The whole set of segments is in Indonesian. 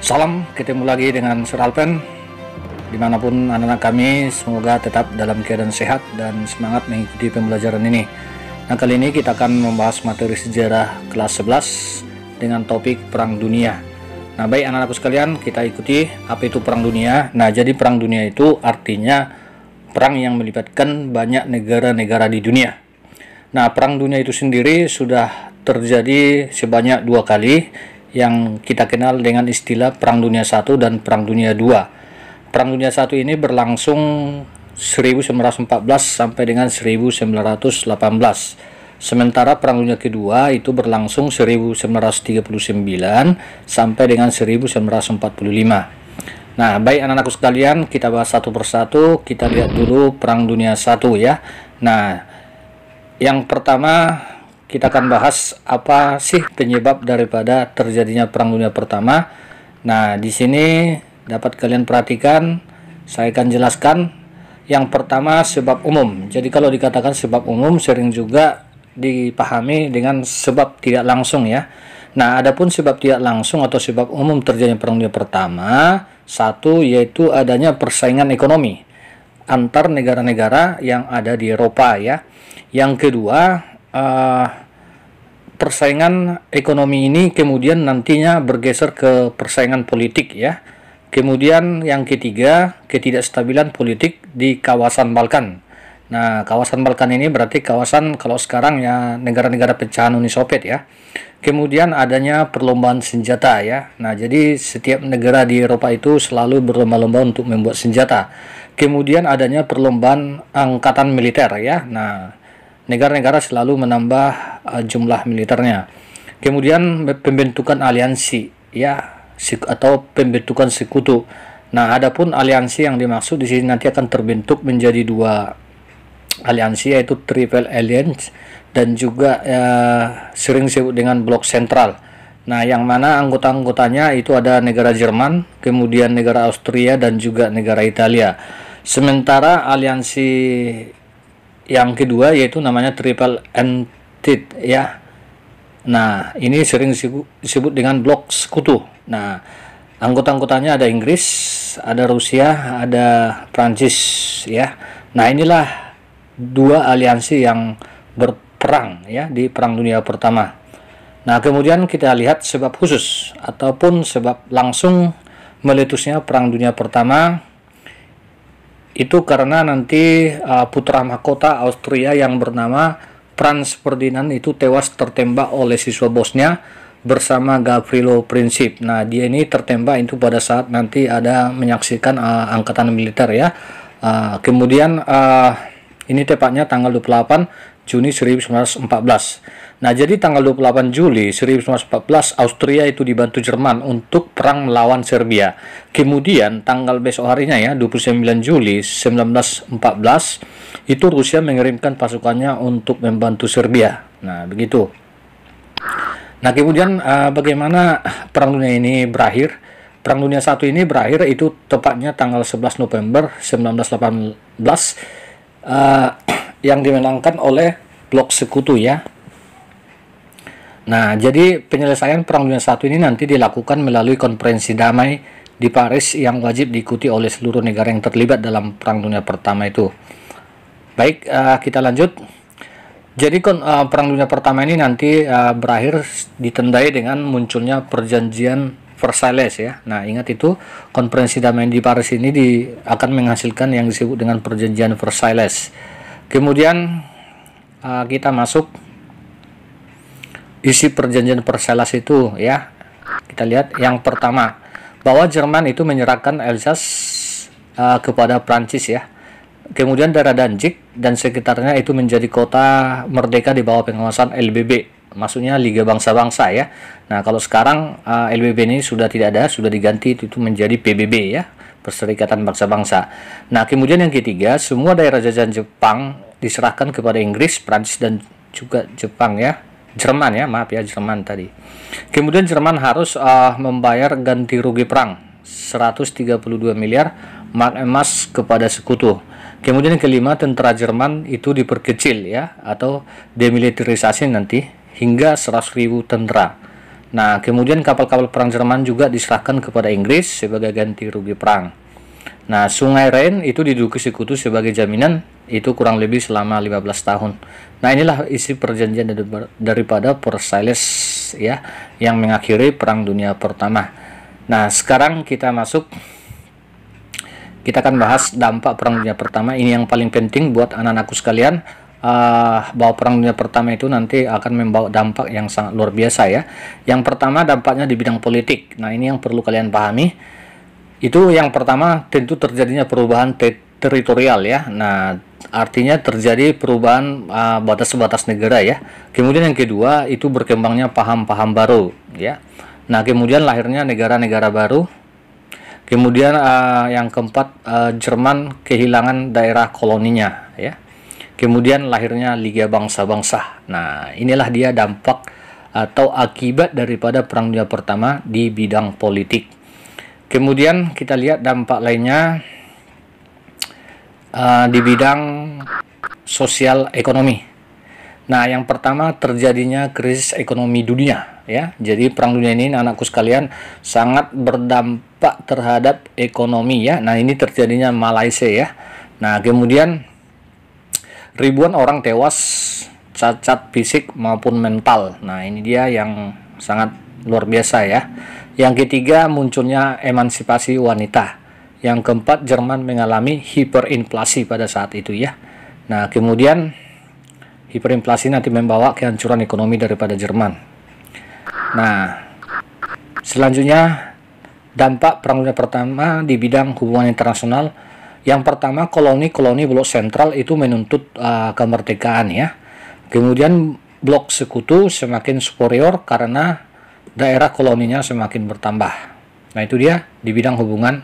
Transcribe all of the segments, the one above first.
Salam, ketemu lagi dengan Sir Alpen. Dimanapun anak-anak kami, semoga tetap dalam keadaan sehat dan semangat mengikuti pembelajaran ini. Nah, kali ini kita akan membahas materi sejarah kelas 11 dengan topik Perang Dunia. Nah, baik anak-anakku sekalian, kita ikuti apa itu Perang Dunia. Nah, jadi Perang Dunia itu artinya perang yang melibatkan banyak negara-negara di dunia. Nah, Perang Dunia itu sendiri sudah terjadi sebanyak 2 kali yang kita kenal dengan istilah Perang Dunia I dan Perang Dunia II. Perang Dunia I ini berlangsung 1914 sampai dengan 1918. Sementara Perang Dunia Kedua itu berlangsung 1939 sampai dengan 1945. Nah, baik anak-anakku sekalian, kita bahas satu persatu. Kita lihat dulu Perang Dunia I ya. Nah, yang pertama kita akan bahas apa sih penyebab daripada terjadinya Perang Dunia Pertama. Nah, di sini dapat kalian perhatikan, saya akan jelaskan. Yang pertama, sebab umum. Jadi kalau dikatakan sebab umum sering juga dipahami dengan sebab tidak langsung ya. Nah, adapun sebab tidak langsung atau sebab umum terjadinya Perang Dunia Pertama, satu yaitu adanya persaingan ekonomi antar negara-negara yang ada di Eropa ya. Yang kedua, persaingan ekonomi ini kemudian nantinya bergeser ke persaingan politik ya. Kemudian yang ketiga, ketidakstabilan politik di kawasan Balkan. Nah, kawasan Balkan ini berarti kawasan kalau sekarang ya negara-negara pecahan Uni Soviet ya. Kemudian adanya perlombaan senjata ya. Nah, jadi setiap negara di Eropa itu selalu berlomba-lomba untuk membuat senjata. Kemudian adanya perlombaan angkatan militer ya. Nah, negara-negara selalu menambah jumlah militernya. Kemudian pembentukan aliansi ya, atau pembentukan sekutu. Nah, adapun aliansi yang dimaksud di sini nanti akan terbentuk menjadi 2 aliansi, yaitu Triple Alliance dan juga sering disebut dengan Blok Sentral. Nah, yang mana anggota-anggotanya itu ada negara Jerman, kemudian negara Austria dan juga negara Italia. Sementara aliansi yang kedua yaitu namanya Triple Entente ya. Nah, ini sering disebut dengan blok sekutu. Nah, anggota-anggotanya ada Inggris, ada Rusia, ada Prancis ya. Nah, inilah 2 aliansi yang berperang ya di Perang Dunia Pertama. Nah, kemudian kita lihat sebab khusus ataupun sebab langsung meletusnya Perang Dunia Pertama. Itu karena nanti putra mahkota Austria yang bernama Franz Ferdinand itu tewas tertembak oleh siswa bosnya bersama Gavrilo Princip. Nah, dia ini tertembak itu pada saat nanti ada menyaksikan angkatan militer ya. Kemudian ini tepatnya tanggal 28 Juni 1914. Nah, jadi tanggal 28 Juli 1914 Austria itu dibantu Jerman untuk perang melawan Serbia. Kemudian tanggal besok harinya ya, 29 Juli 1914 itu Rusia mengirimkan pasukannya untuk membantu Serbia. Nah, begitu. Nah, kemudian bagaimana Perang Dunia ini berakhir? Perang Dunia I ini berakhir itu tepatnya tanggal 11 November 1918 yang dimenangkan oleh blok sekutu ya. Nah, jadi penyelesaian Perang Dunia I ini nanti dilakukan melalui konferensi damai di Paris yang wajib diikuti oleh seluruh negara yang terlibat dalam Perang Dunia Pertama itu. Baik, kita lanjut. Jadi Perang Dunia Pertama ini nanti berakhir ditandai dengan munculnya perjanjian Versailles ya. Nah, ingat itu konferensi damai di Paris ini akan menghasilkan yang disebut dengan perjanjian Versailles. Kemudian kita masuk isi perjanjian Versailles itu ya. Kita lihat yang pertama, bahwa Jerman itu menyerahkan Alsace kepada Prancis ya. Kemudian daerah Danzig dan sekitarnya itu menjadi kota merdeka di bawah pengawasan LBB, maksudnya Liga Bangsa-Bangsa ya. Nah, kalau sekarang LBB ini sudah tidak ada, sudah diganti itu menjadi PBB ya, Perserikatan Bangsa-Bangsa. Nah, kemudian yang ketiga, semua daerah jajahan Jepang diserahkan kepada Inggris, Prancis dan juga Jepang ya. Jerman ya, maaf ya, Jerman tadi. Kemudian Jerman harus membayar ganti rugi perang 132 miliar mark emas kepada sekutu. Kemudian yang kelima, tentara Jerman itu diperkecil ya, atau demilitarisasi nanti hingga 100.000 tentara. Nah, kemudian kapal-kapal perang Jerman juga diserahkan kepada Inggris sebagai ganti rugi perang. Nah, Sungai Rhine itu diduduki Sekutu sebagai jaminan itu kurang lebih selama 15 tahun. Nah, inilah isi perjanjian daripada Versailles ya, yang mengakhiri Perang Dunia Pertama. Nah, sekarang kita akan bahas dampak Perang Dunia Pertama. Ini yang paling penting buat anak-anakku sekalian, bahwa Perang Dunia Pertama itu nanti akan membawa dampak yang sangat luar biasa ya. Yang pertama dampaknya di bidang politik. Nah, ini yang perlu kalian pahami. Itu yang pertama, tentu terjadinya perubahan teritorial ya. Nah, artinya terjadi perubahan batas-batas negara ya. Kemudian yang kedua, itu berkembangnya paham-paham baru ya. Nah, kemudian lahirnya negara-negara baru. Kemudian yang keempat, Jerman kehilangan daerah koloninya ya. Kemudian lahirnya Liga Bangsa-Bangsa. Nah, inilah dia dampak atau akibat daripada Perang Dunia Pertama di bidang politik. Kemudian kita lihat dampak lainnya di bidang sosial ekonomi. Nah, yang pertama terjadinya krisis ekonomi dunia ya. Jadi Perang Dunia ini anakku sekalian sangat berdampak terhadap ekonomi ya. Nah, ini terjadinya Malaysia ya. Nah, kemudian ribuan orang tewas, cacat fisik maupun mental. Nah, ini dia yang sangat luar biasa ya. Yang ketiga, munculnya emansipasi wanita. Yang keempat, Jerman mengalami hiperinflasi pada saat itu ya. Nah, kemudian hiperinflasi nanti membawa kehancuran ekonomi daripada Jerman. Nah, selanjutnya dampak Perang Dunia Pertama di bidang hubungan internasional. Yang pertama, koloni-koloni blok sentral itu menuntut kemerdekaan ya. Kemudian blok sekutu semakin superior karena daerah koloninya semakin bertambah. Nah, itu dia di bidang hubungan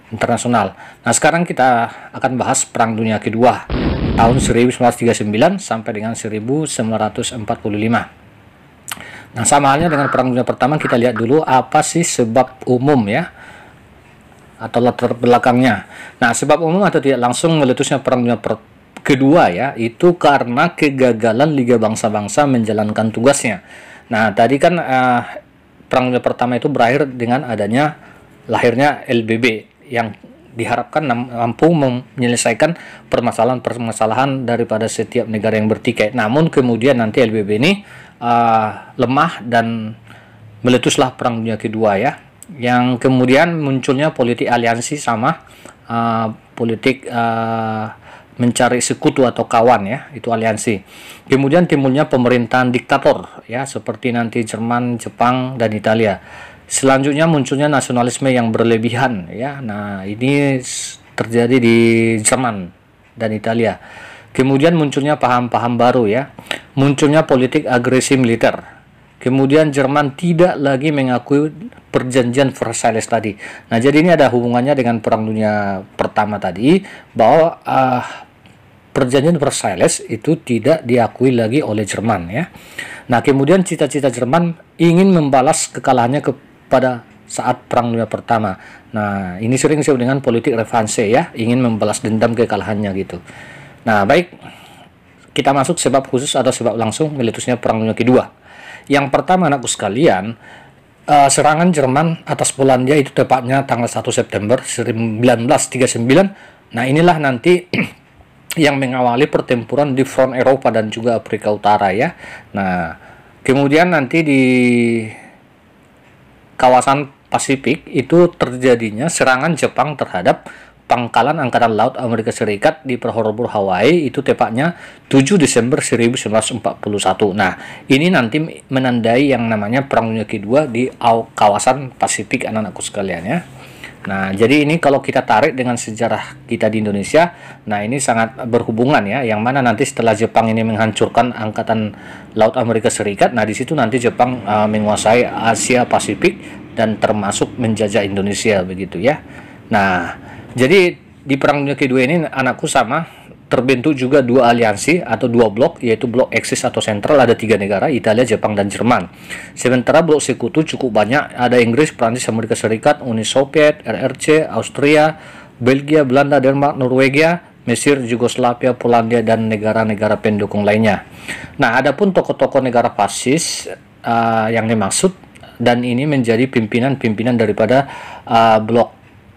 internasional. Nah, sekarang kita akan bahas Perang Dunia Kedua tahun 1939 sampai dengan 1945. Nah, sama halnya dengan Perang Dunia Pertama, kita lihat dulu apa sih sebab umum ya, atau latar belakangnya. Nah, sebab umum atau tidak langsung meletusnya Perang Dunia Kedua ya, itu karena kegagalan Liga Bangsa-Bangsa menjalankan tugasnya. Nah, tadi kan Perang Dunia Pertama itu berakhir dengan lahirnya LBB yang diharapkan mampu menyelesaikan permasalahan-permasalahan daripada setiap negara yang bertikai. Namun kemudian nanti LBB ini lemah dan meletuslah Perang Dunia Kedua ya. Yang kemudian munculnya politik aliansi sama politik mencari sekutu atau kawan ya, itu aliansi. Kemudian timbulnya pemerintahan diktator ya, seperti nanti Jerman, Jepang, dan Italia. Selanjutnya munculnya nasionalisme yang berlebihan ya. Nah, ini terjadi di Jerman dan Italia. Kemudian munculnya paham-paham baru ya. Munculnya politik agresi militer. Kemudian Jerman tidak lagi mengakui perjanjian Versailles tadi. Nah, jadi ini ada hubungannya dengan Perang Dunia Pertama tadi, bahwa perjanjian Versailles itu tidak diakui lagi oleh Jerman ya. Nah, kemudian cita-cita Jerman ingin membalas kekalahannya pada saat Perang Dunia Pertama. Nah, ini sering disebut dengan politik revanche ya, ingin membalas dendam kekalahannya gitu. Nah, baik, kita masuk sebab khusus atau sebab langsung meletusnya Perang Dunia Kedua. Yang pertama anakku sekalian, serangan Jerman atas Polandia itu tepatnya tanggal 1 September 1939. Nah, inilah nanti yang mengawali pertempuran di front Eropa dan juga Afrika Utara ya. Nah, kemudian nanti di kawasan Pasifik itu terjadinya serangan Jepang terhadap pangkalan Angkatan Laut Amerika Serikat di Pearl Harbor, Hawaii, itu tepatnya 7 Desember 1941. Nah, ini nanti menandai yang namanya Perang Dunia Kedua di kawasan Pasifik anak-anakku sekalian ya. Nah, jadi ini kalau kita tarik dengan sejarah kita di Indonesia, nah ini sangat berhubungan ya, yang mana nanti setelah Jepang ini menghancurkan Angkatan Laut Amerika Serikat, nah di situ nanti Jepang menguasai Asia Pasifik dan termasuk menjajah Indonesia begitu ya. Nah, jadi di Perang Dunia Kedua ini anakku sama terbentuk juga dua aliansi atau dua blok, yaitu blok Axis atau sentral, ada 3 negara, Italia, Jepang, dan Jerman. Sementara blok sekutu cukup banyak, ada Inggris, Prancis, Amerika Serikat, Uni Soviet, RRC, Austria, Belgia, Belanda, Denmark, Norwegia, Mesir, Yugoslavia, Polandia, dan negara-negara pendukung lainnya. Nah, adapun tokoh-tokoh negara fasis yang dimaksud dan ini menjadi pimpinan daripada blok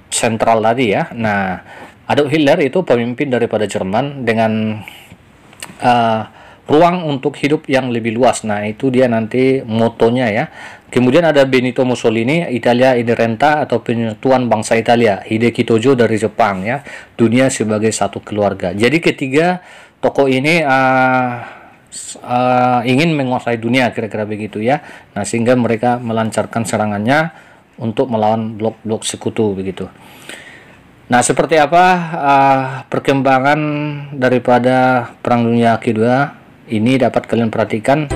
sentral tadi ya. Nah, Adolf Hitler itu pemimpin daripada Jerman dengan ruang untuk hidup yang lebih luas. Nah, itu dia nanti motonya ya. Kemudian ada Benito Mussolini, Italia ini renta atau penyatuan bangsa Italia. Hideki Tojo dari Jepang ya, dunia sebagai satu keluarga. Jadi ketiga tokoh ini ingin menguasai dunia, kira-kira begitu ya. Nah, sehingga mereka melancarkan serangannya untuk melawan blok-blok sekutu begitu. Nah, seperti apa perkembangan daripada Perang Dunia Kedua ini dapat kalian perhatikan.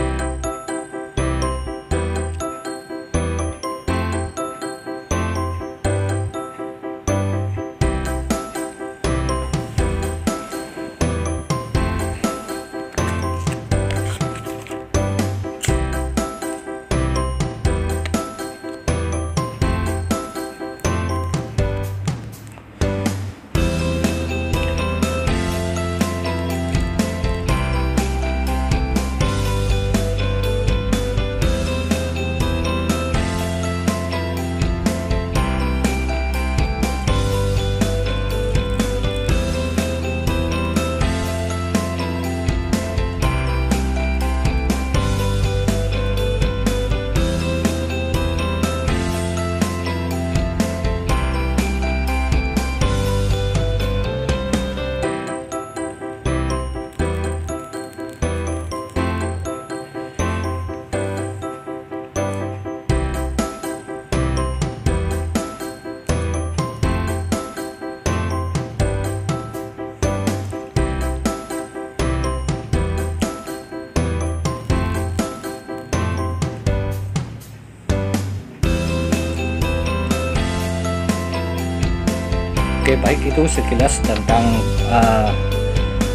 Oke, baik, itu sekilas tentang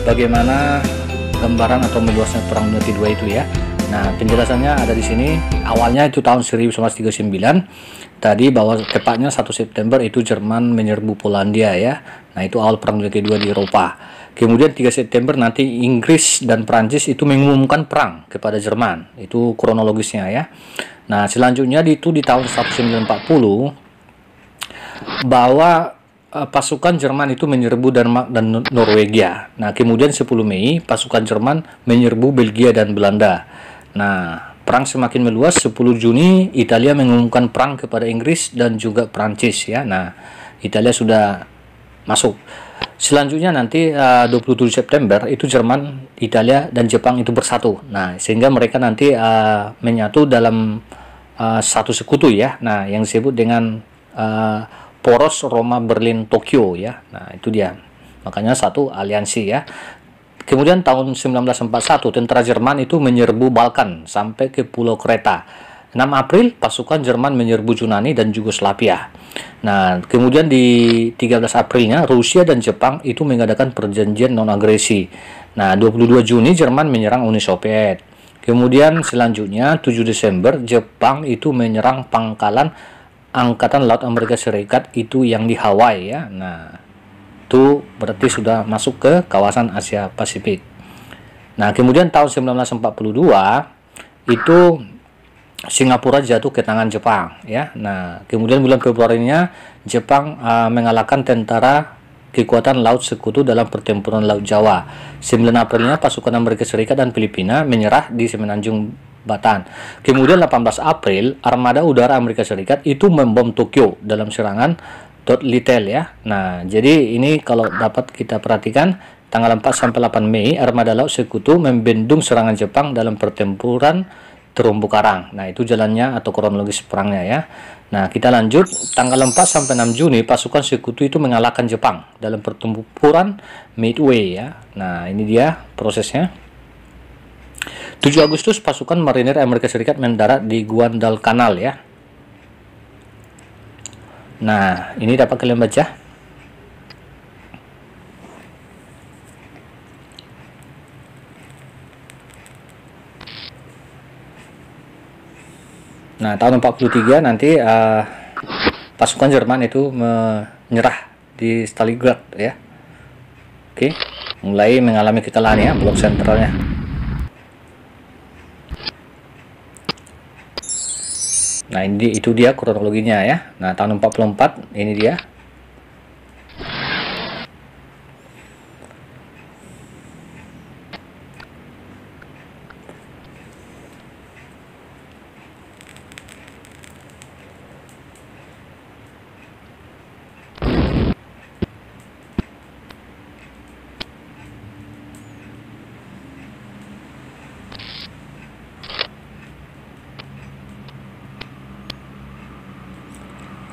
bagaimana gambaran atau meluasnya Perang Dunia Kedua itu ya. Nah, penjelasannya ada di sini. Awalnya itu tahun 1939. Tadi bahwa tepatnya 1 September itu Jerman menyerbu Polandia ya. Nah, itu awal Perang Dunia Kedua di Eropa. Kemudian 3 September nanti Inggris dan Prancis itu mengumumkan perang kepada Jerman. Itu kronologisnya ya. Nah, selanjutnya itu di tahun 1940 bahwa pasukan Jerman itu menyerbu Denmark dan Norwegia. Nah, kemudian 10 Mei pasukan Jerman menyerbu Belgia dan Belanda. Nah, perang semakin meluas. 10 Juni Italia mengumumkan perang kepada Inggris dan juga Prancis ya. Nah, Italia sudah masuk. Selanjutnya nanti 27 September itu Jerman, Italia dan Jepang itu bersatu. Nah, sehingga mereka nanti menyatu dalam satu sekutu ya. Nah, yang disebut dengan poros Roma Berlin Tokyo ya. Nah, itu dia. Makanya satu aliansi ya. Kemudian tahun 1941 tentara Jerman itu menyerbu Balkan sampai ke Pulau Kreta. 6 April pasukan Jerman menyerbu Yunani dan Yugoslavia. Nah, kemudian di 13 Aprilnya Rusia dan Jepang itu mengadakan perjanjian non agresi. Nah, 22 Juni Jerman menyerang Uni Soviet. Kemudian selanjutnya 7 Desember Jepang itu menyerang pangkalan Angkatan Laut Amerika Serikat itu yang di Hawaii ya. Nah, itu berarti sudah masuk ke kawasan Asia Pasifik. Nah, kemudian tahun 1942 itu Singapura jatuh ke tangan Jepang ya. Nah, kemudian bulan Februarinya Jepang mengalahkan tentara kekuatan laut sekutu dalam pertempuran Laut Jawa. 9 Aprilnya pasukan Amerika Serikat dan Filipina menyerah di Semenanjung Batan. Kemudian 18 April armada udara Amerika Serikat itu membom Tokyo dalam serangan Little ya. Nah, jadi ini kalau dapat kita perhatikan tanggal 4 sampai 8 Mei armada laut sekutu membendung serangan Jepang dalam pertempuran Terumbu Karang. Nah, itu jalannya atau kronologis perangnya ya. Nah, kita lanjut tanggal 4 sampai 6 Juni pasukan sekutu itu mengalahkan Jepang dalam pertempuran Midway ya. Nah, ini dia prosesnya. 7 Agustus pasukan marinir Amerika Serikat mendarat di Guadalcanal ya. Nah, ini dapat kalian baca. Nah, tahun 43 nanti pasukan Jerman itu menyerah di Stalingrad ya. Oke, mulai mengalami kekalahan ya blok sentralnya. Nah, itu dia kronologinya ya. Nah, tahun 44 ini dia.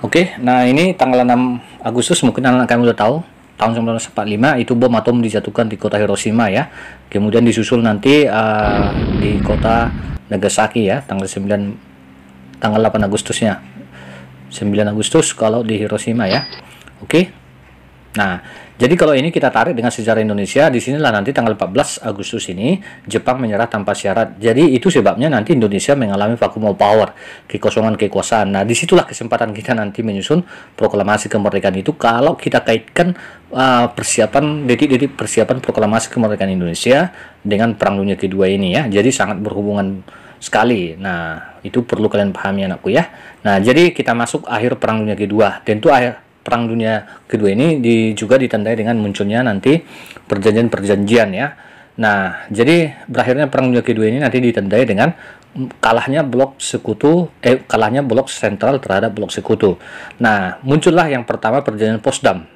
Oke, nah ini tanggal 6 Agustus mungkin anak kalian udah tahu, tahun 1945 itu bom atom dijatuhkan di kota Hiroshima ya. Kemudian disusul nanti di kota Nagasaki ya, tanggal 8 Agustusnya. 9 Agustus kalau di Hiroshima ya. Oke. Nah, jadi kalau ini kita tarik dengan sejarah Indonesia, di sinilah nanti tanggal 14 Agustus ini Jepang menyerah tanpa syarat. Jadi itu sebabnya nanti Indonesia mengalami vacuum of power, kekosongan kekuasaan. Nah, disitulah kesempatan kita nanti menyusun proklamasi kemerdekaan itu kalau kita kaitkan persiapan detik-detik persiapan proklamasi kemerdekaan Indonesia dengan Perang Dunia Kedua ini ya. Jadi sangat berhubungan sekali. Nah, itu perlu kalian pahami anakku ya. Nah, jadi kita masuk akhir Perang Dunia Kedua. Tentu akhir Perang Dunia Kedua ini juga ditandai dengan munculnya nanti perjanjian-perjanjian ya. Nah, jadi berakhirnya Perang Dunia Kedua ini nanti ditandai dengan kalahnya blok sentral terhadap blok sekutu. Nah, muncullah yang pertama perjanjian Potsdam.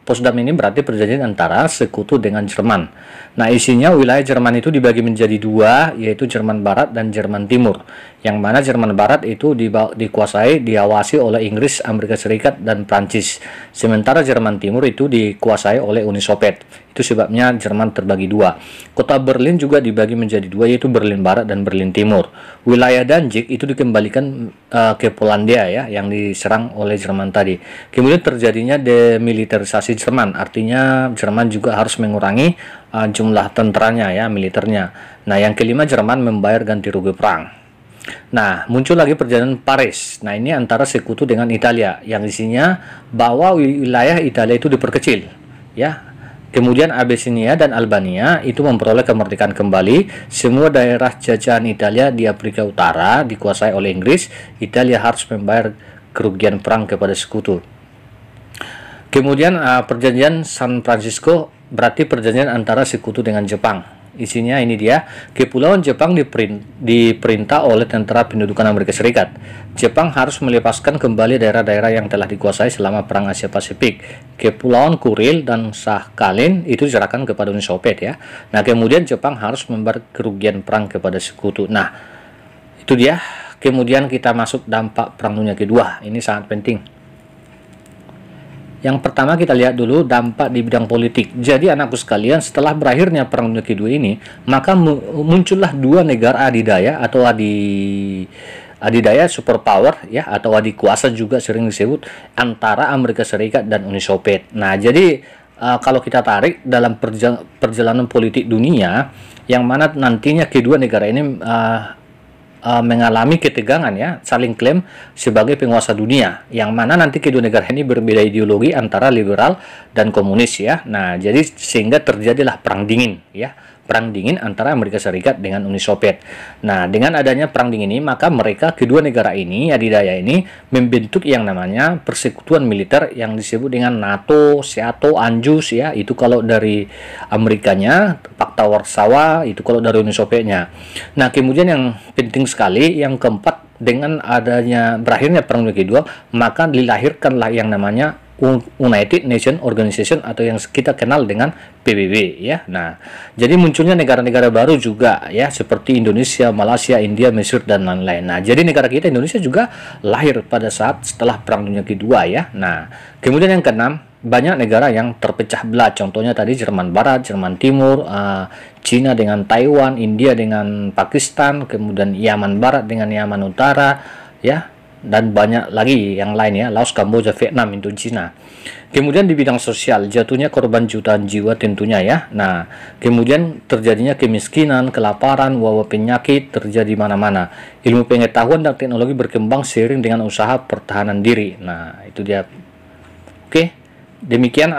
Potsdam ini berarti perjanjian antara sekutu dengan Jerman. Nah, isinya wilayah Jerman itu dibagi menjadi dua, yaitu Jerman Barat dan Jerman Timur. Yang mana Jerman Barat itu diawasi oleh Inggris, Amerika Serikat, dan Prancis. Sementara Jerman Timur itu dikuasai oleh Uni Soviet. Itu sebabnya Jerman terbagi dua. Kota Berlin juga dibagi menjadi dua, yaitu Berlin Barat dan Berlin Timur. Wilayah Danzig itu dikembalikan ke Polandia ya, yang diserang oleh Jerman tadi. Kemudian terjadinya demilitarisasi Jerman, artinya Jerman juga harus mengurangi jumlah tentaranya ya, militernya. Nah, yang kelima Jerman membayar ganti rugi perang. Nah, muncul lagi perjanjian Paris. Nah, ini antara sekutu dengan Italia, yang isinya bahwa wilayah Italia itu diperkecil ya. Kemudian Abyssinia dan Albania itu memperoleh kemerdekaan kembali. Semua daerah jajahan Italia di Afrika Utara dikuasai oleh Inggris. Italia harus membayar kerugian perang kepada sekutu. Kemudian perjanjian San Francisco berarti perjanjian antara sekutu dengan Jepang. Isinya ini dia, Kepulauan Jepang diperintah oleh tentara pendudukan Amerika Serikat. Jepang harus melepaskan kembali daerah-daerah yang telah dikuasai selama Perang Asia Pasifik. Kepulauan Kuril dan Sakhalin itu diserahkan kepada Uni Soviet ya. Nah, kemudian Jepang harus membayar kerugian perang kepada sekutu. Nah, itu dia. Kemudian kita masuk dampak Perang Dunia Kedua. Ini sangat penting. Yang pertama kita lihat dulu dampak di bidang politik. Jadi anakku sekalian, setelah berakhirnya Perang Dunia Kedua ini, maka muncullah dua negara adidaya atau adidaya superpower ya, atau adikuasa juga sering disebut, antara Amerika Serikat dan Uni Soviet. Nah, jadi kalau kita tarik dalam perjalanan politik dunia, yang mana nantinya kedua negara ini mengalami ketegangan ya, saling klaim sebagai penguasa dunia, yang mana nanti kedua negara ini berbeda ideologi antara liberal dan komunis ya. Nah, jadi sehingga terjadilah perang dingin ya, perang dingin antara Amerika Serikat dengan Uni Soviet. Nah, dengan adanya perang dingin ini, maka mereka kedua negara ini adidaya ini membentuk yang namanya persekutuan militer yang disebut dengan NATO, SEATO, ANZUS ya. Itu kalau dari Amerikanya, Fakta Warsawa, itu kalau dari Uni Sovietnya. Nah, kemudian yang penting sekali, yang keempat, dengan adanya berakhirnya Perang Dunia Kedua, maka dilahirkanlah yang namanya United Nations Organization atau yang kita kenal dengan PBB ya. Nah, jadi munculnya negara-negara baru juga ya, seperti Indonesia, Malaysia, India, Mesir dan lain-lain. Nah, jadi negara kita Indonesia juga lahir pada saat setelah Perang Dunia Kedua ya. Nah, kemudian yang keenam, banyak negara yang terpecah belah. Contohnya tadi Jerman Barat, Jerman Timur, Cina dengan Taiwan, India dengan Pakistan, kemudian Yaman Barat dengan Yaman Utara ya, dan banyak lagi yang lain ya, Laos, Kamboja, Vietnam, Indochina. Kemudian di bidang sosial, jatuhnya korban jutaan jiwa tentunya ya. Nah, kemudian terjadinya kemiskinan, kelaparan, wabah penyakit terjadi mana-mana. Ilmu pengetahuan dan teknologi berkembang seiring dengan usaha pertahanan diri. Nah, itu dia. Oke, demikian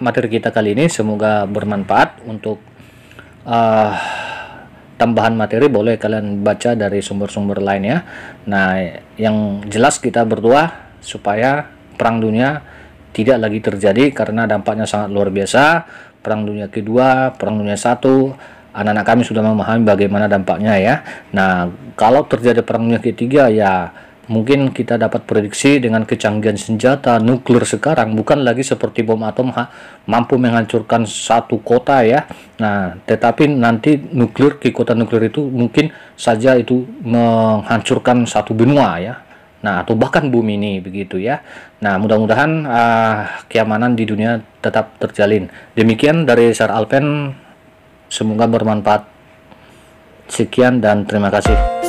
materi kita kali ini. Semoga bermanfaat untuk tambahan materi boleh kalian baca dari sumber-sumber lainnya. Nah, yang jelas kita berdoa supaya perang dunia tidak lagi terjadi karena dampaknya sangat luar biasa. Perang dunia kedua, perang dunia satu, anak-anak kami sudah memahami bagaimana dampaknya ya. Nah, kalau terjadi perang dunia ketiga ya mungkin kita dapat prediksi dengan kecanggihan senjata nuklir sekarang bukan lagi seperti bom atom mampu menghancurkan satu kota ya. Nah, tetapi nanti kekuatan nuklir itu mungkin saja itu menghancurkan satu benua ya. Nah, atau bahkan bumi ini begitu ya. Nah, mudah-mudahan keamanan di dunia tetap terjalin. Demikian dari Sir Alpen, semoga bermanfaat. Sekian dan terima kasih.